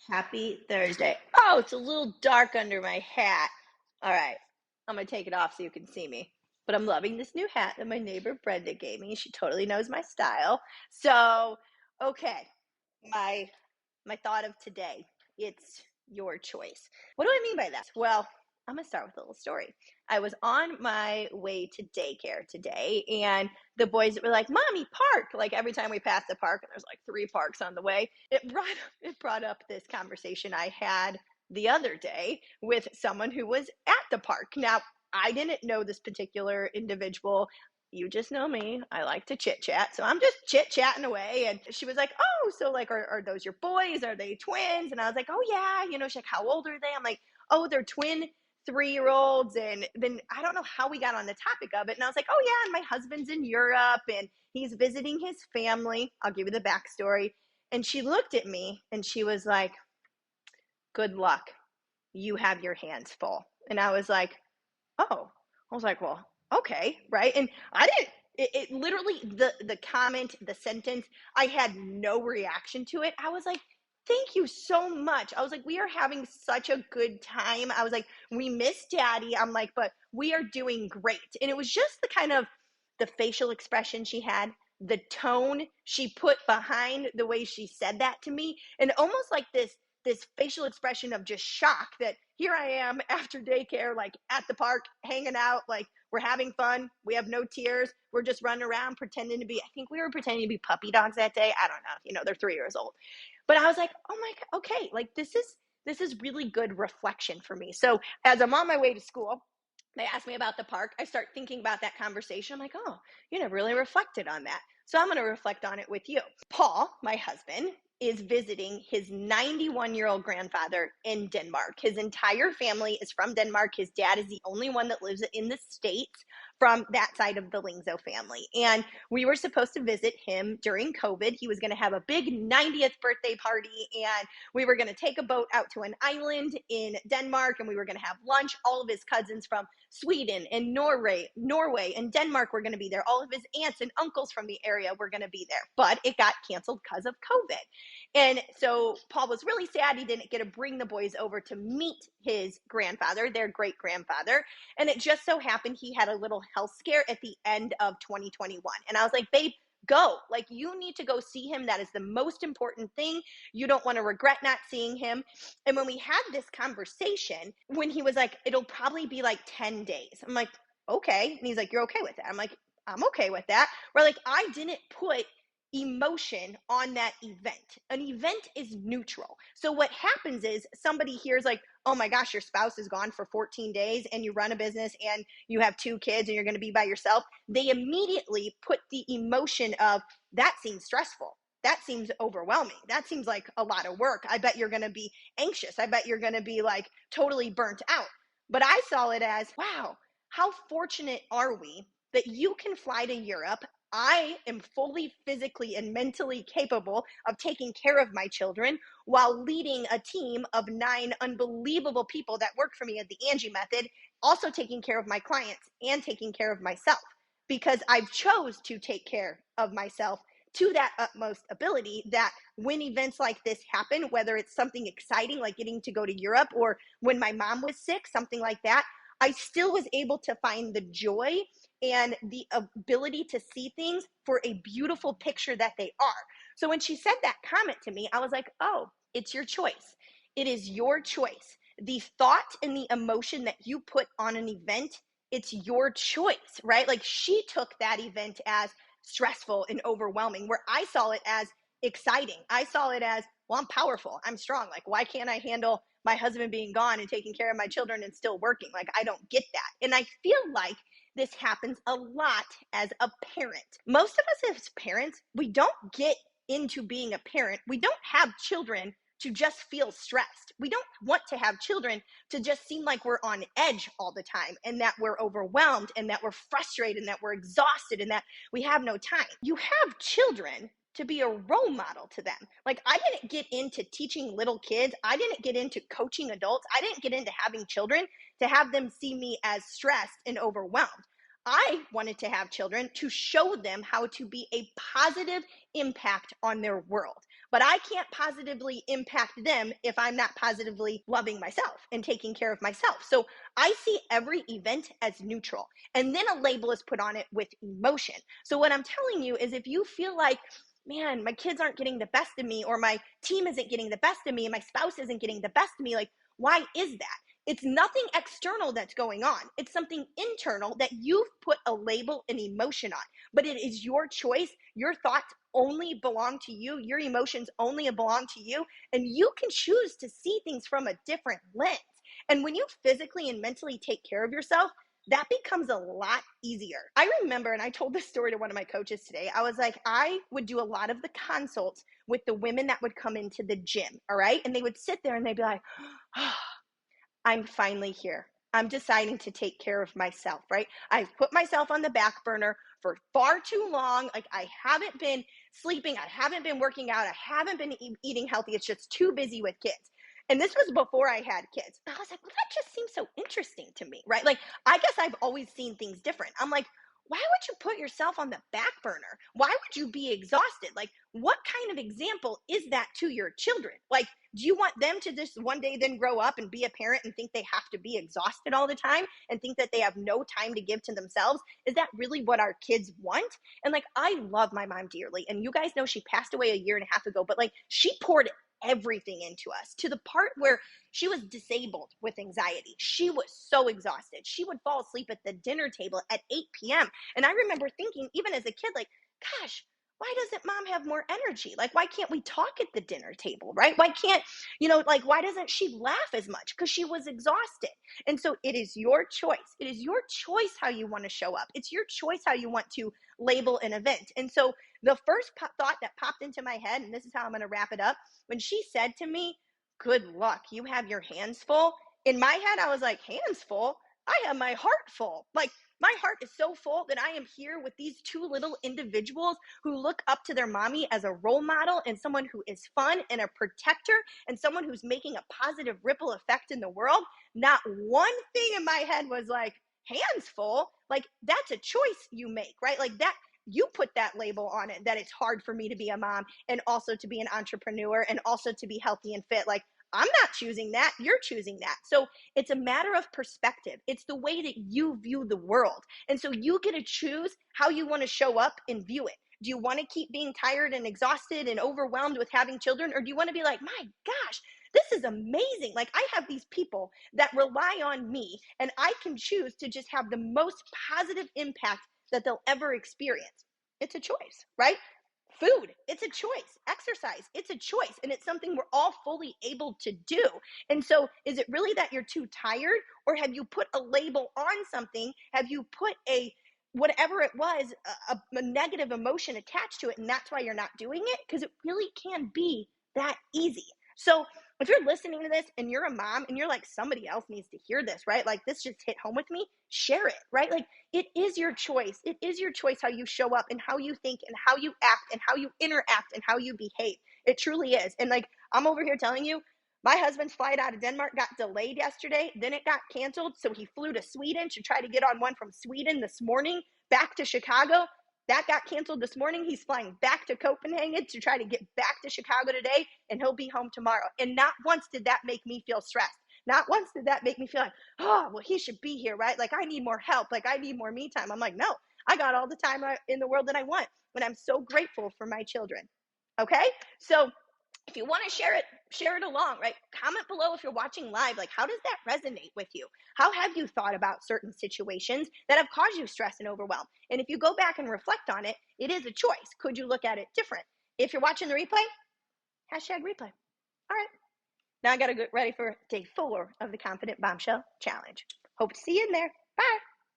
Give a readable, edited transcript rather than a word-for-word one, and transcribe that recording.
Happy Thursday. Oh, it's a little dark under my hat. All right, I'm gonna take it off so you can see me. But I'm loving this new hat that my neighbor Brenda gave me. She totally knows my style. So, okay, my my thought of today. It's your choice. What do I mean by that? Well, I'm gonna start with a little story. I was on my way to daycare today, and the boys were like, "Mommy, park!" Like every time we pass the park, and there's like three parks on the way. It brought up this conversation I had the other day with someone who was at the park. Now, I didn't know this particular individual. You just know me. I like to chit chat. So I'm just chit chatting away. And she was like, "Oh, so like, are those your boys? Are they twins?" And I was like, "Oh, yeah." She's like, "How old are they?" I'm like, "Oh, they're twin 3-year-olds." And then I don't know how we got on the topic of it. And I was like, "Oh, yeah. And my husband's in Europe and he's visiting his family." I'll give you the backstory. And she looked at me and she was like, "Good luck. You have your hands full." And I was like, "Oh." I was like, "Well, okay, right." And I didn't. It literally, the comment, the sentence, I had no reaction to it. I was like, "Thank you so much." I was like, "We are having such a good time." I was like, "We miss daddy." I'm like, "But we are doing great." And it was just the kind of the facial expression she had, the tone she put behind the way she said that to me, and almost like this facial expression of just shock that here I am after daycare, like at the park, hanging out, like we're having fun. We have no tears. We're just running around pretending to be, I think we were pretending to be puppy dogs that day. I don't know. They're 3 years old. But I was like, oh my God, okay, like this is really good reflection for me. So as I'm on my way to school, they asked me about the park. I start thinking about that conversation. I'm like, oh, you never really reflected on that. So I'm going to reflect on it with you. Paul, my husband, is visiting his 91-year-old grandfather in Denmark. His entire family is from Denmark. His dad is the only one that lives in the States from that side of the Lingzo family. And we were supposed to visit him during COVID. He was going to have a big 90th birthday party, and we were going to take a boat out to an island in Denmark, and we were going to have lunch. All of his cousins from Sweden and Norway and Denmark were going to be there. All of his aunts and uncles from the area were going to be there. But it got canceled because of COVID. And so Paul was really sad he didn't get to bring the boys over to meet his grandfather, their great grandfather. And it just so happened he had a little health scare at the end of 2021. And I was like, "Babe, go. Like, you need to go see him. That is the most important thing. You don't want to regret not seeing him." And when we had this conversation, when he was like, "It'll probably be like 10 days. I'm like, "Okay." And he's like, "You're okay with that?" I'm like, "I'm okay with that." Where like I didn't put emotion on that event. An event is neutral. So what happens is somebody hears like, "Oh my gosh, your spouse is gone for 14 days and you run a business and you have 2 kids and you're going to be by yourself." They immediately put the emotion of, "That seems stressful. That seems overwhelming. That seems like a lot of work. I bet you're going to be anxious. I bet you're going to be like totally burnt out." But I saw it as, wow, how fortunate are we that you can fly to Europe. I am fully physically and mentally capable of taking care of my children while leading a team of 9 unbelievable people that work for me at the Angie method, also taking care of my clients and taking care of myself, because I've chose to take care of myself to that utmost ability, that when events like this happen, whether it's something exciting like getting to go to Europe, or when my mom was sick, something like that, I still was able to find the joy and the ability to see things for a beautiful picture that they are. So when she said that comment to me, I was like, "Oh, it's your choice. It is your choice. The thought and the emotion that you put on an event, it's your choice," right? Like, she took that event as stressful and overwhelming, where I saw it as exciting. I saw it as, well, I'm powerful. I'm strong. Like, why can't I handle my husband being gone and taking care of my children and still working? Like, I don't get that. And I feel like this happens a lot as a parent. Most of us as parents, we don't get into being a parent. We don't have children to just feel stressed. We don't want to have children to just seem like we're on edge all the time, and that we're overwhelmed, and that we're frustrated, and that we're exhausted, and that we have no time. You have children to be a role model to them. Like, I didn't get into teaching little kids. I didn't get into coaching adults. I didn't get into having children to have them see me as stressed and overwhelmed. I wanted to have children to show them how to be a positive impact on their world. but I can't positively impact them if I'm not positively loving myself and taking care of myself. So I see every event as neutral, and then a label is put on it with emotion. So what I'm telling you is, if you feel like, man, my kids aren't getting the best of me, or my team isn't getting the best of me, and my spouse isn't getting the best of me, like, why is that? It's nothing external that's going on. It's something internal that you've put a label and emotion on. But it is your choice. Your thoughts only belong to you. Your emotions only belong to you. And you can choose to see things from a different lens. And when you physically and mentally take care of yourself, that becomes a lot easier. I remember, and I told this story to one of my coaches today, I was like, I would do a lot of the consults with the women that would come into the gym, all right? And they would sit there and they'd be like, oh, I'm finally here. I'm deciding to take care of myself, right? I've put myself on the back burner for far too long. Like, I haven't been sleeping. I haven't been working out. I haven't been eating healthy. It's just too busy with kids. And this was before I had kids. I was like, well, that just seems so interesting to me, right? Like, I guess I've always seen things different. I'm like, why would you put yourself on the back burner? Why would you be exhausted? Like, what kind of example is that to your children? Like, do you want them to just one day then grow up and be a parent and think they have to be exhausted all the time and think that they have no time to give to themselves? Is that really what our kids want? And like, I love my mom dearly. And you guys know she passed away a year and a half ago, but like, she poured everything into us, to the part where she was disabled with anxiety. She was so exhausted. She would fall asleep at the dinner table at 8 p.m. And I remember thinking, even as a kid, like, gosh, why doesn't mom have more energy? Like, why can't we talk at the dinner table, right? Why can't, like, why doesn't she laugh as much? Because she was exhausted. And so it is your choice. It is your choice how you want to show up. It's your choice how you want to label an event. And so the first thought that popped into my head, and this is how I'm going to wrap it up, when she said to me, good luck, you have your hands full. In my head, I was like, hands full? I have my heart full. Like, my heart is so full that I am here with these two little individuals who look up to their mommy as a role model, and someone who is fun and a protector, and someone who's making a positive ripple effect in the world. Not one thing in my head was like, hands full. Like, that's a choice you make, right? Like, that, you put that label on it, that it's hard for me to be a mom and also to be an entrepreneur and also to be healthy and fit. Like, I'm not choosing that. You're choosing that. So it's a matter of perspective. It's the way that you view the world. And so you get to choose how you want to show up and view it. Do you want to keep being tired and exhausted and overwhelmed with having children? Or do you want to be like, my gosh, this is amazing. Like, I have these people that rely on me, and I can choose to just have the most positive impact that they'll ever experience. It's a choice, right? Food, it's a choice. Exercise, it's a choice. And it's something we're all fully able to do. And so is it really that you're too tired, or have you put a label on something? Have you put whatever it was, a negative emotion attached to it, and that's why you're not doing it? Because it really can be that easy. So if you're listening to this and you're a mom and you're like, somebody else needs to hear this, right? Like, this just hit home with me, share it, right? Like, it is your choice. It is your choice how you show up and how you think and how you act and how you interact and how you behave. It truly is. And like, I'm over here telling you, my husband's flight out of Denmark got delayed yesterday. Then it got canceled. So he flew to Sweden to try to get on one from Sweden this morning back to Chicago. That got canceled this morning. He's flying back to Copenhagen to try to get back to Chicago today, and he'll be home tomorrow. And not once did that make me feel stressed. Not once did that make me feel like, oh, well, he should be here, right? Like, I need more help. Like, I need more me time. I'm like, no, I got all the time in the world that I want. And I'm so grateful for my children. Okay? So if you want to share it along, right? Comment below if you're watching live. Like, how does that resonate with you? How have you thought about certain situations that have caused you stress and overwhelm? And if you go back and reflect on it, it is a choice. Could you look at it different? If you're watching the replay, #replay. All right. Now I got to get ready for day 4 of the Confident Bombshell Challenge. Hope to see you in there. Bye.